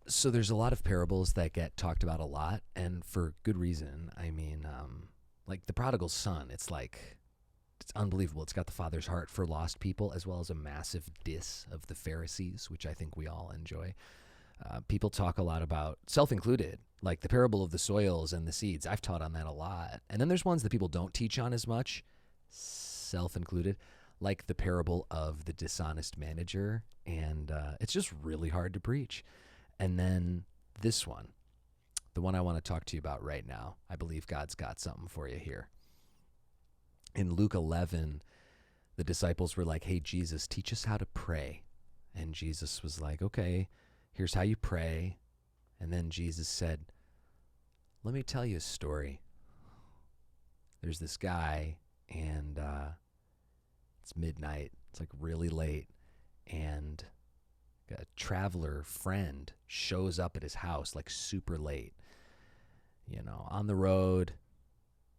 So there's a lot of parables that get talked about a lot, and for good reason. I mean, like the prodigal son, it's unbelievable. It's got the father's heart for lost people, as well as a massive diss of the Pharisees, which I think we all enjoy. People talk a lot about, self included, like the parable of the soils and the seeds. I've taught on that a lot. And then there's ones that people don't teach on as much, self included, like the parable of the dishonest manager. And it's just really hard to preach. And then this one, the one I want to talk to you about right now, I believe God's got something for you here. In Luke 11, the disciples were like, hey, Jesus, teach us how to pray. And Jesus was like, okay, here's how you pray. And then Jesus said, let me tell you a story. There's this guy, and it's midnight. It's like really late. And a traveler friend shows up at his house like super late, on the road,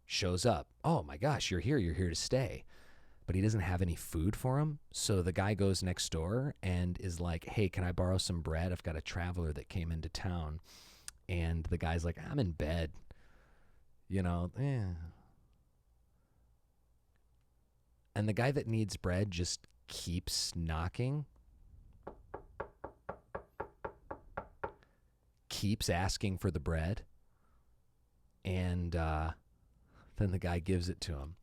shows up. Oh my gosh, you're here to stay. But he doesn't have any food for him. So the guy goes next door and is like, hey, can I borrow some bread? I've got a traveler that came into town. And the guy's like, I'm in bed. And the guy that needs bread just keeps knocking, keeps asking for the bread. And then the guy gives it to him.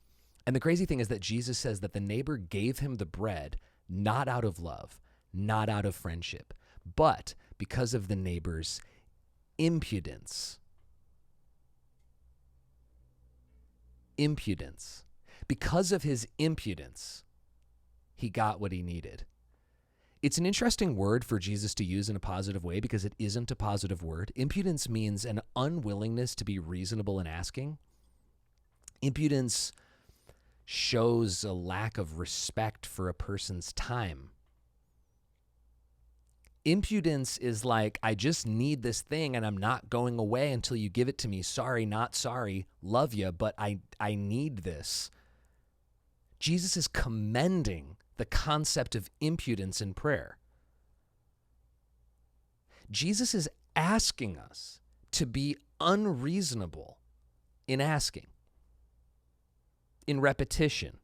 And the crazy thing is that Jesus says that the neighbor gave him the bread not out of love, not out of friendship, but because of the neighbor's impudence. Impudence. Because of his impudence, he got what he needed. It's an interesting word for Jesus to use in a positive way because it isn't a positive word. Impudence means an unwillingness to be reasonable in asking. Impudence shows a lack of respect for a person's time. Impudence is like, I just need this thing and I'm not going away until you give it to me. Sorry, not sorry. Love you, but I need this. Jesus is commending the concept of impudence in prayer. Jesus is asking us to be unreasonable in asking, in repetition.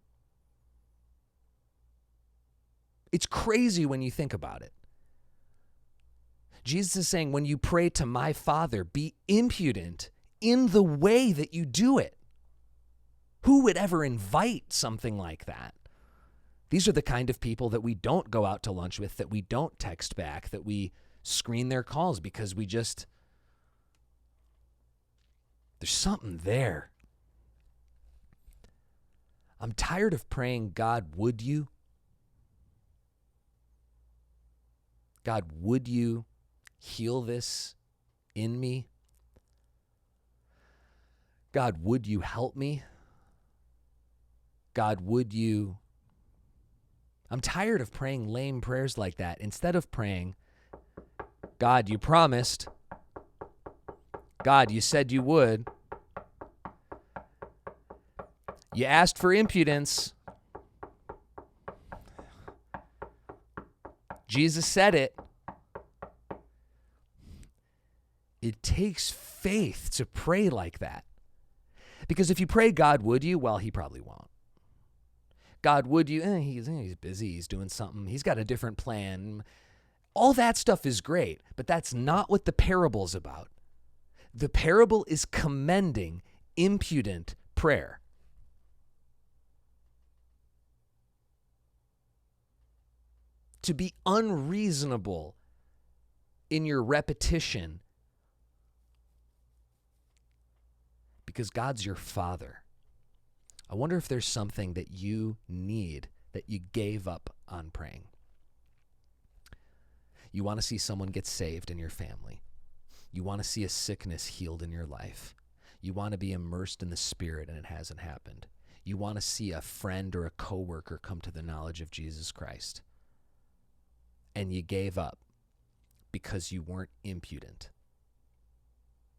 It's crazy when you think about it. Jesus is saying, when you pray to my Father, be impudent in the way that you do it. Who would ever invite something like that? These are the kind of people that we don't go out to lunch with, that we don't text back, that we screen their calls because there's something there. I'm tired of praying, God, would you? God, would you heal this in me? God, would you help me? God, would you? I'm tired of praying lame prayers like that. Instead of praying, God, you promised. God, you said you would. You asked for impudence. Jesus said it. It takes faith to pray like that. Because if you pray, God, would you? Well, he probably won't. God, would you? He's busy. He's doing something. He's got a different plan. All that stuff is great, but that's not what the parable's about. The parable is commending impudent prayer. To be unreasonable in your repetition because God's your Father. I wonder if there's something that you need that you gave up on praying. You want to see someone get saved in your family. You want to see a sickness healed in your life. You want to be immersed in the Spirit and it hasn't happened. You want to see a friend or a coworker come to the knowledge of Jesus Christ. And you gave up because you weren't impudent.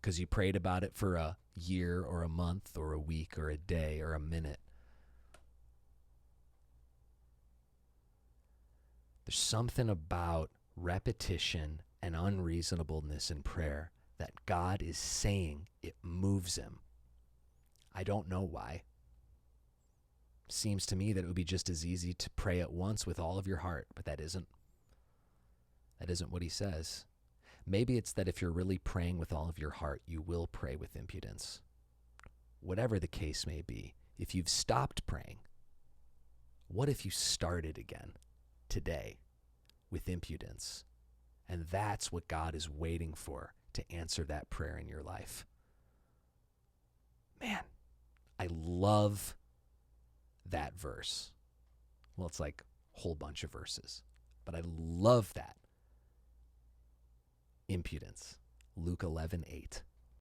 Because you prayed about it for a year or a month or a week or a day or a minute. There's something about repetition and unreasonableness in prayer that God is saying it moves him. I don't know why. Seems to me that it would be just as easy to pray at once with all of your heart, but that isn't what he says. Maybe it's that if you're really praying with all of your heart, you will pray with impudence. Whatever the case may be, if you've stopped praying, what if you started again today with impudence? And that's what God is waiting for to answer that prayer in your life. Man, I love that verse. Well, it's like a whole bunch of verses, but I love that. Impudence. Luke 11:8.